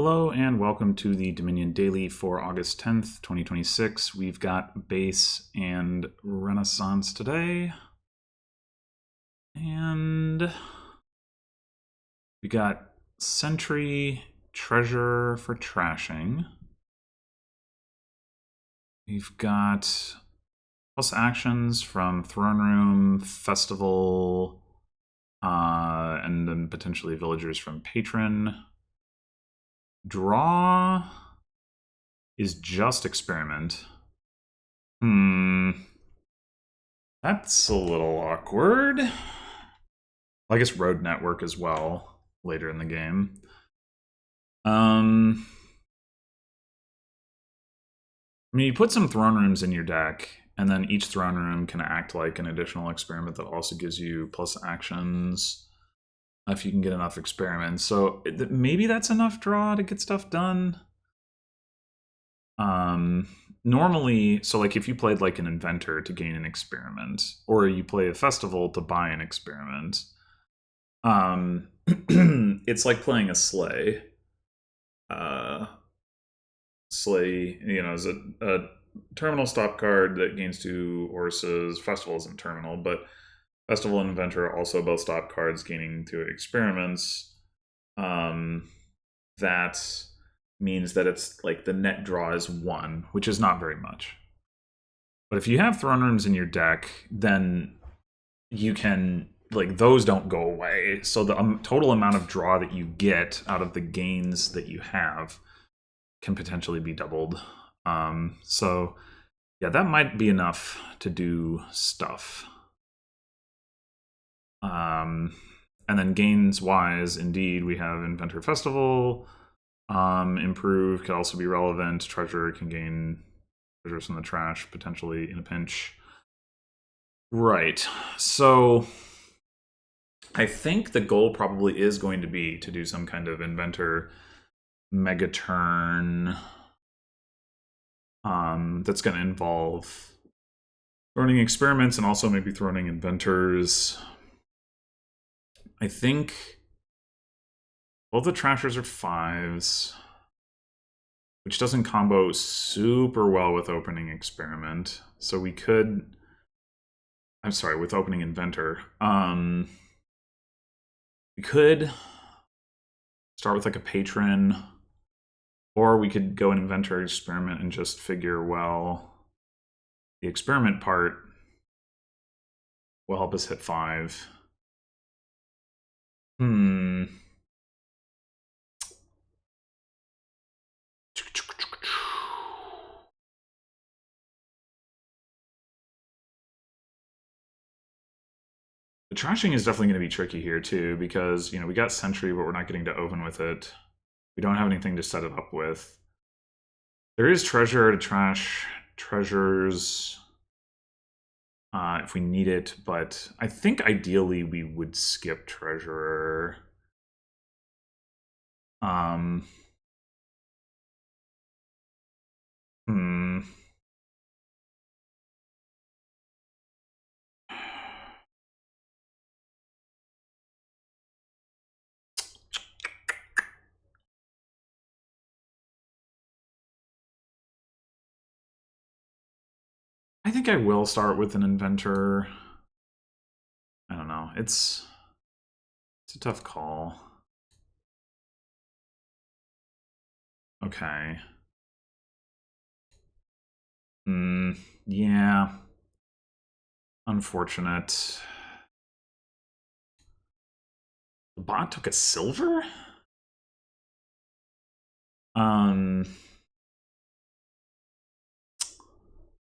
Hello and welcome to the Dominion Daily for August 10th, 2026. We've got Base and Renaissance today. And we got Sentry, Treasure for trashing. We've got plus actions from Throne Room, Festival, and then potentially Villagers from Patron. Draw is just Experiment. That's a little awkward. I guess Road Network as well later in the game. I mean, you put some Throne Rooms in your deck, and then each Throne Room can act like an additional experiment that also gives you plus actions if you can get enough experiments. So maybe that's enough draw to get stuff done. Normally, so like if you played like an Inventor to gain an experiment, or you play a Festival to buy an experiment, it's like playing a Slay. Slay, is a terminal stop card that gains 2 Ursa's. Festival isn't terminal, but Festival and Inventor are also both stop cards gaining 2 experiments. That means that it's like the net draw is 1, which is not very much. But if you have Throne Rooms in your deck, then you can, like, those don't go away. So the total amount of draw that you get out of the gains that you have can potentially be doubled. So yeah, that might be enough to do stuff. And then gains wise, indeed, we have Inventor Festival. Improve could also be relevant. Treasure can gain treasures from the trash, potentially in a pinch. Right. So I think the goal probably is going to be to do some kind of Inventor mega turn that's going to involve throwing experiments and also maybe throwing inventors. I think both the trashers are 5s, which doesn't combo super well with opening experiment. So we could, I'm sorry, with opening inventor. We could start with like a patron, or we could go an inventor experiment and just figure, well, the experiment part will help us hit 5. The trashing is definitely going to be tricky here too, because we got Sentry, but we're not getting to open with it. We don't have anything to set it up with. There is treasure to trash treasures if we need it, but I think ideally we would skip treasurer. I think I will start with an inventor. I don't know. It's a tough call. Okay. Yeah. Unfortunate. The bot took a silver?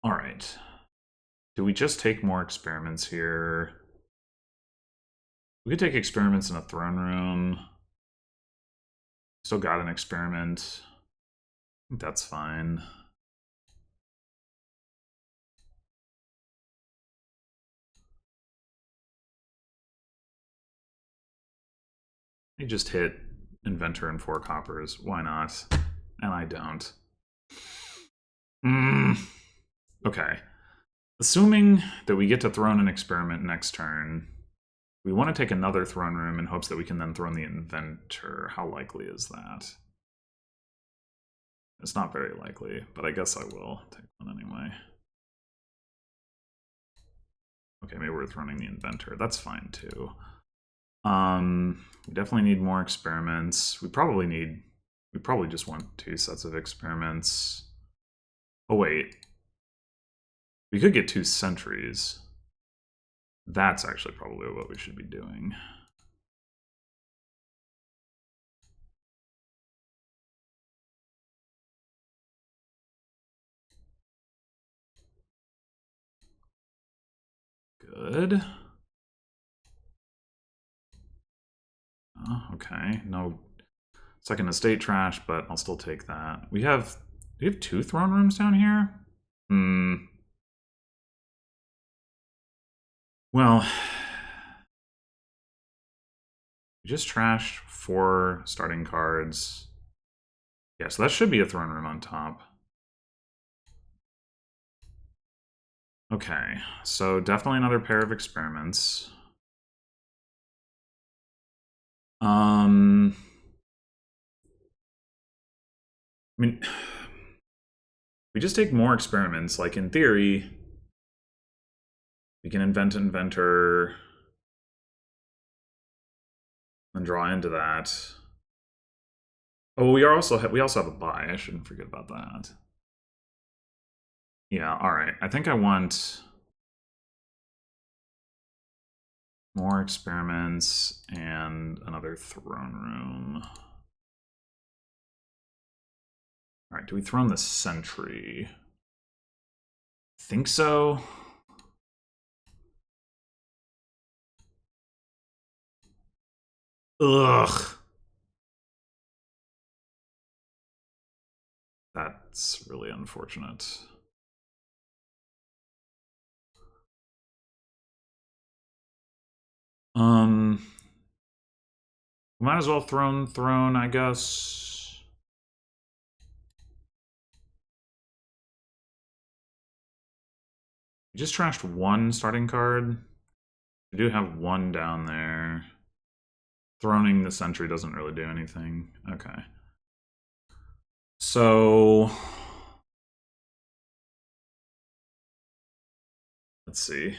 All right. Do we just take more experiments here? We could take experiments in a throne room. Still got an experiment. I think that's fine. You just hit inventor and 4 coppers. Why not? And I don't. Okay. Assuming that we get to throne an experiment next turn, we want to take another throne room in hopes that we can then throne the inventor. How likely is that? It's not very likely, but I guess I will take one anyway. Okay, maybe we're running the inventor. That's fine too. We definitely need more experiments. We probably just want 2 sets of experiments. Oh wait. We could get 2 sentries. That's actually probably what we should be doing. Good. Oh, okay, no second estate trash, but I'll still take that. We have 2 throne rooms down here? Well, we just trashed 4 starting cards. Yeah, so that should be a throne room on top. Okay, so definitely another pair of experiments. I mean, we just take more experiments. Like, in theory, we can invent an inventor and draw into that. Oh, we also have a buy. I shouldn't forget about that. Yeah, all right. I think I want more experiments and another throne room. All right, do we throne the sentry? Think so. Ugh. That's really unfortunate. Might as well throne, I guess. We just trashed 1 starting card. We do have 1 down there. Throning the sentry doesn't really do anything. Okay. So let's see.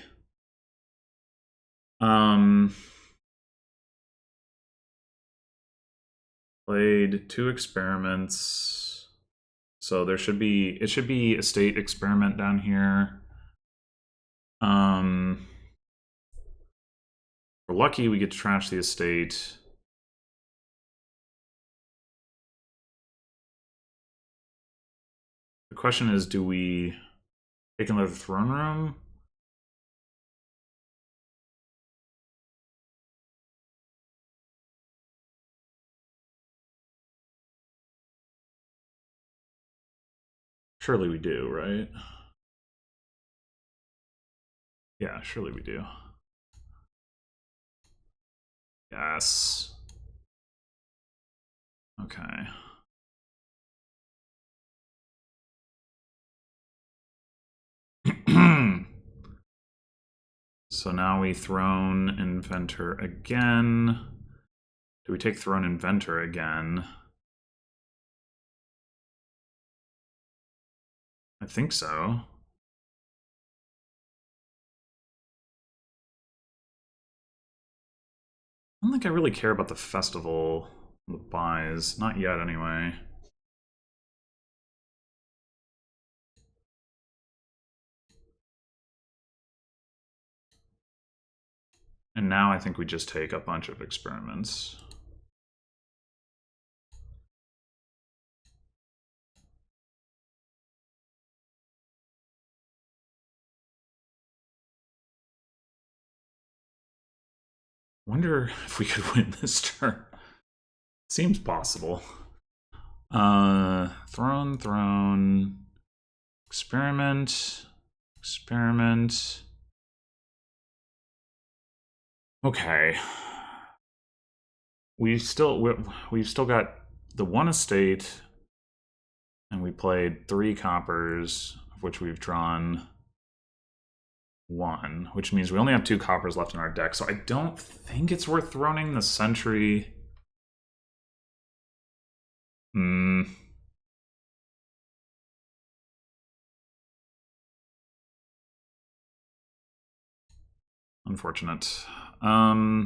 Played 2 experiments. So it should be a state experiment down here. We're lucky we get to trash the estate. The question is, do we take another throne room? Surely we do, right? Yeah, surely we do. Yes. Okay. So now we throne inventor again. Do we take throne inventor again? I think so. I don't think I really care about the festival, the buys. Not yet, anyway. And now I think we just take a bunch of experiments. Wonder if we could win this turn. Seems possible. Throne, experiment. Okay. We've still got the 1 estate, and we played 3 coppers, of which we've drawn 1, which means we only have 2 coppers left in our deck. So I don't think it's worth throning the sentry. unfortunate. All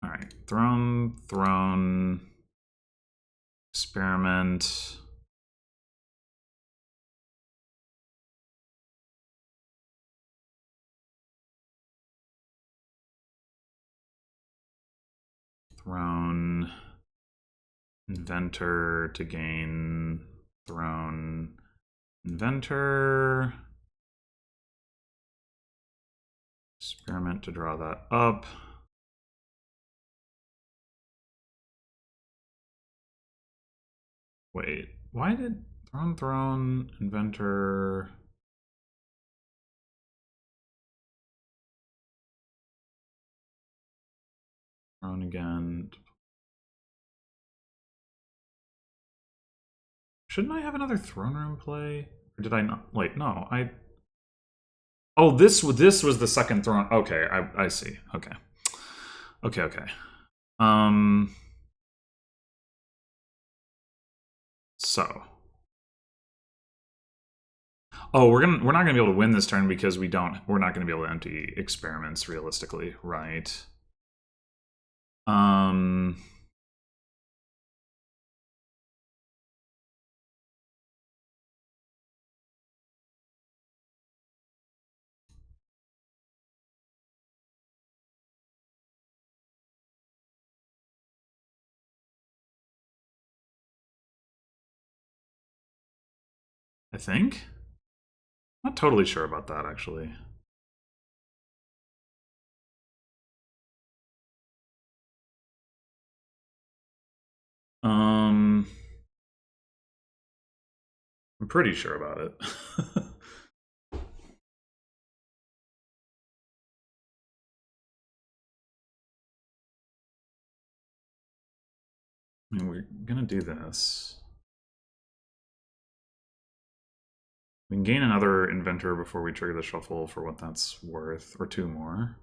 right, throne, experiment. Throne, inventor to gain throne, inventor. Experiment to draw that up. Wait, why did throne, inventor... Throne again. Shouldn't I have another throne room play? Or did I not? Wait, no, I... Oh, this was the second throne. Okay, I see. Okay. Okay. So. Oh, we're not gonna be able to win this turn because we're not gonna be able to empty experiments realistically, right? I think. Not totally sure about that, actually. I'm pretty sure about it. I mean, we're gonna do this. We can gain another inventor before we trigger the shuffle for what that's worth, or two more.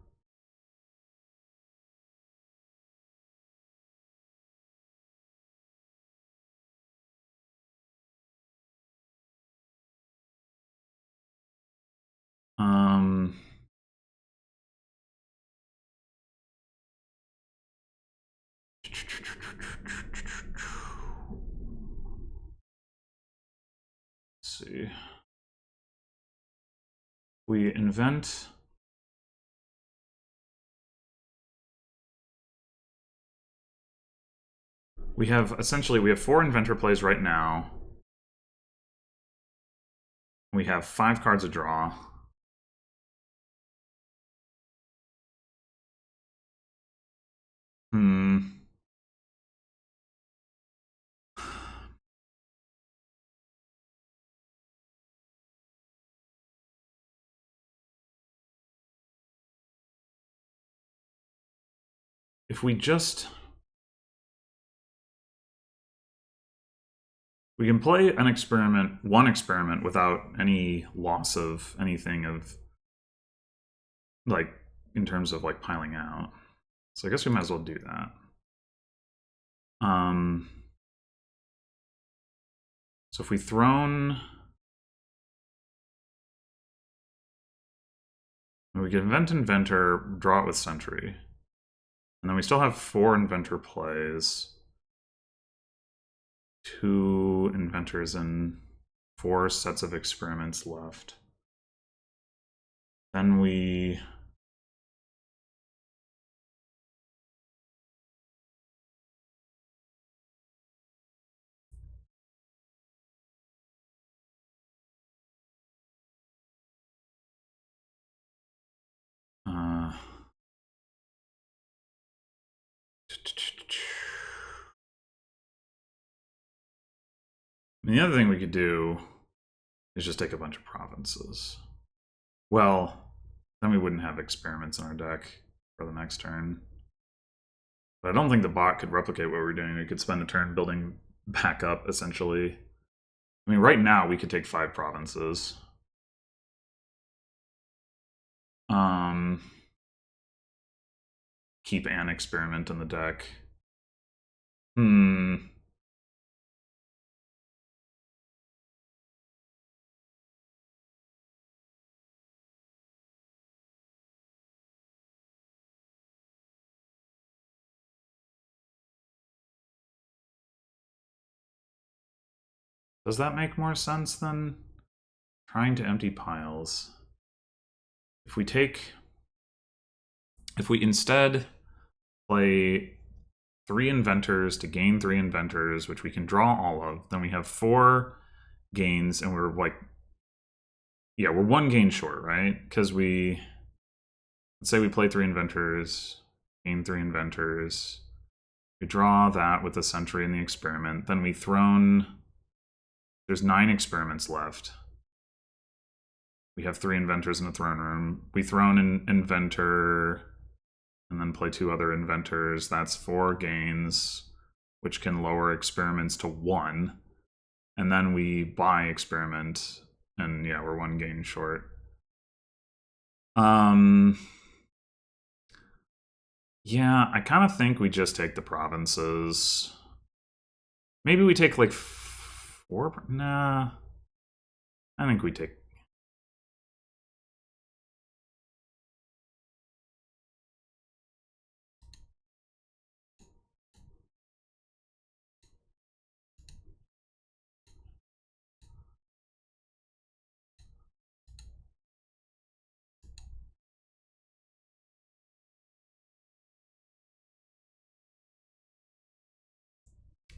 Let's see. We invent. We have essentially 4 inventor plays right now. We have 5 cards to draw. If we just... We can play an experiment, one experiment, without any loss of anything of, like, in terms of, like, piling out. So I guess we might as well do that. So if we throne... We can invent inventor, draw it with sentry. And then we still have 4 inventor plays. 2 inventors and 4 sets of experiments left. Then we... And the other thing we could do is just take a bunch of provinces. Well, then we wouldn't have experiments in our deck for the next turn. But I don't think the bot could replicate what we're doing. We could spend a turn building back up, essentially. I mean, right now we could take 5 provinces. Keep an experiment in the deck. Does that make more sense than trying to empty piles? If we instead play 3 inventors to gain 3 inventors, which we can draw all of, then we have 4 gains, and we're like, yeah, we're 1 gain short, right? Because let's say we play 3 inventors, gain 3 inventors, we draw that with the sentry and the experiment, then there's 9 experiments left. We have 3 inventors in the throne room. We thrown an inventor and then play 2 other inventors. That's 4 gains, which can lower experiments to 1. And then we buy experiment, and yeah, we're 1 gain short. Yeah, I kind of think we just take the provinces. Maybe we take like 4. Nah, I think we take.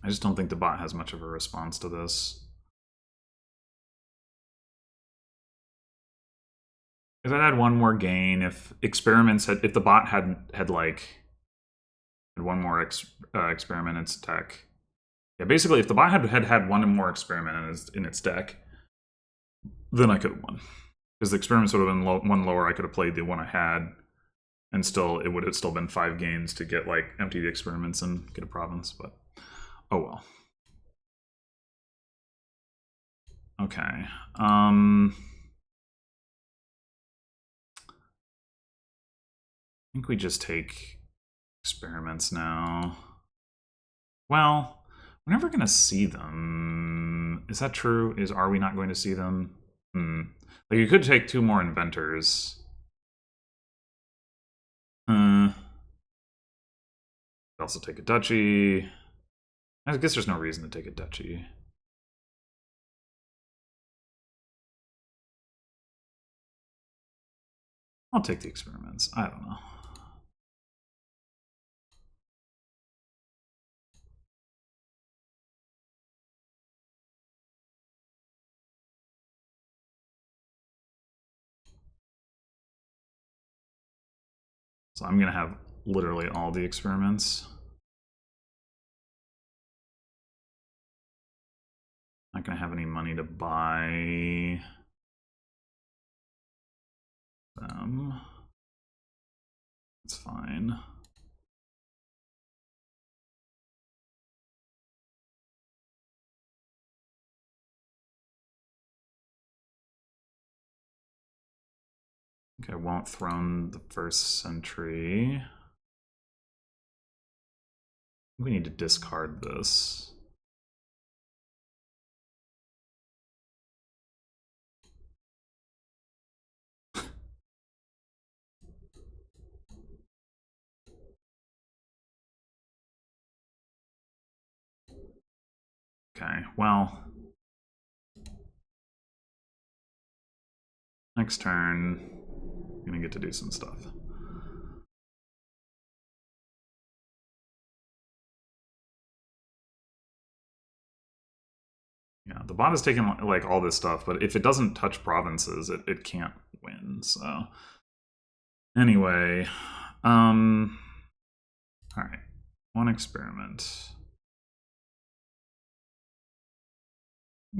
I just don't think the bot has much of a response to this. If it had 1 more gain, if the bot had 1 more experiment in its deck. Yeah, basically, if the bot had 1 more experiment in its deck, then I could have won. Because the experiments would have been 1 lower, I could have played the 1 I had, and it would have still been 5 gains to get, empty the experiments and get a province, but oh well. Okay. I think we just take experiments now. Well, we're never going to see them. Is that true? Are we not going to see them? You could take 2 more inventors. Also take a duchy. I guess there's no reason to take a duchy. I'll take the experiments. I don't know. So I'm going to have literally all the experiments. Not going to have any money to buy them. It's fine. Okay, I won't throne the first sentry. We need to discard this. Okay, well, next turn, I'm gonna get to do some stuff. Yeah, the bot is taking all this stuff, but if it doesn't touch provinces, it can't win. So anyway, all right, 1 experiment.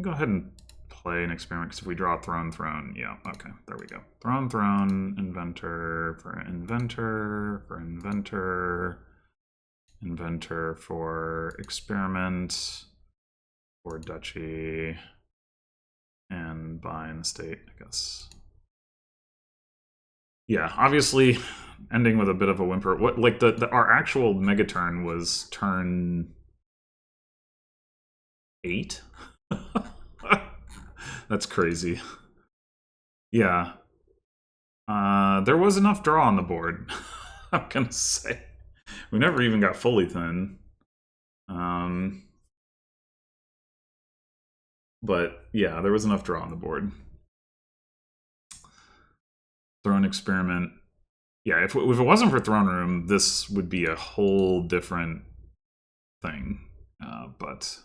Go ahead and play an experiment, because if we draw throne, yeah, okay, there we go. Throne, inventor for inventor, inventor for experiment, for duchy, and buy in the state, I guess. Yeah, obviously, ending with a bit of a whimper. Our actual mega turn was turn 8. That's crazy. Yeah. There was enough draw on the board. I'm gonna say. We never even got fully thin. But yeah, there was enough draw on the board. Throne Experiment. Yeah, if it wasn't for Throne Room, this would be a whole different thing. But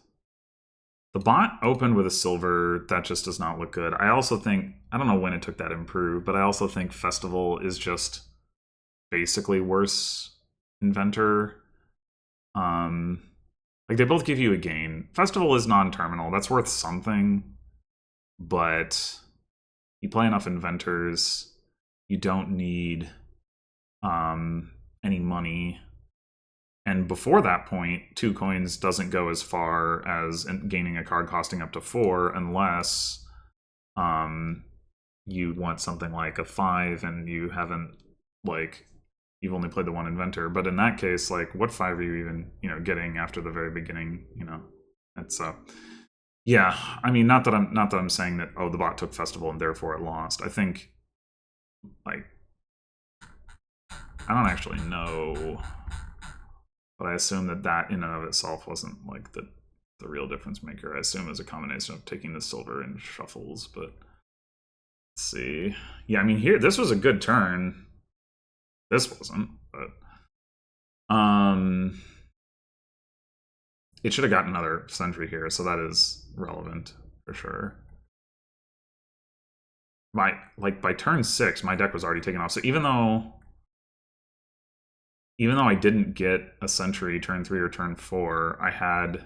the bot opened with a silver. That just does not look good. I also think, I don't know when it took that improve, but I also think Festival is just basically worse Inventor. Like, they both give you a gain. Festival is non-terminal. That's worth something. But you play enough Inventors. You don't need any money. And before that point, 2 coins doesn't go as far as gaining a card costing up to 4 unless you want something like a 5 and you haven't, like, you've only played the one Inventor. But in that case, like, what 5 are you even, getting after the very beginning? It's yeah. I mean, not that I'm saying that, oh, the bot took Festival and therefore it lost. I think, like, I don't actually know, but I assume that in and of itself wasn't like the real difference maker. I assume it was a combination of taking the silver and shuffles, but let's see. Yeah, I mean, here, this was a good turn. This wasn't, but it should have gotten another sentry here, so that is relevant for sure. By turn 6, my deck was already taken off. So even though I didn't get a sentry turn 3 or turn 4, I had,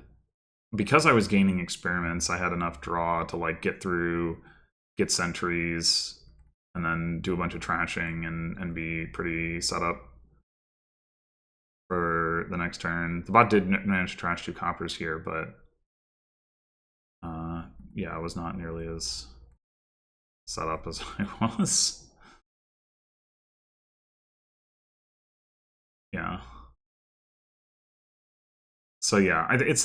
because I was gaining experiments, I had enough draw to like get through, get sentries, and then do a bunch of trashing and be pretty set up for the next turn. The bot did manage to trash 2 coppers here, but yeah, I was not nearly as set up as I was. Yeah. So yeah, it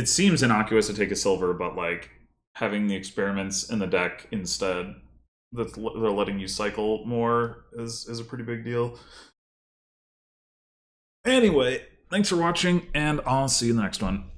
seems innocuous to take a silver, but like having the experiments in the deck instead, that they're letting you cycle more is a pretty big deal. Anyway, thanks for watching, and I'll see you in the next one.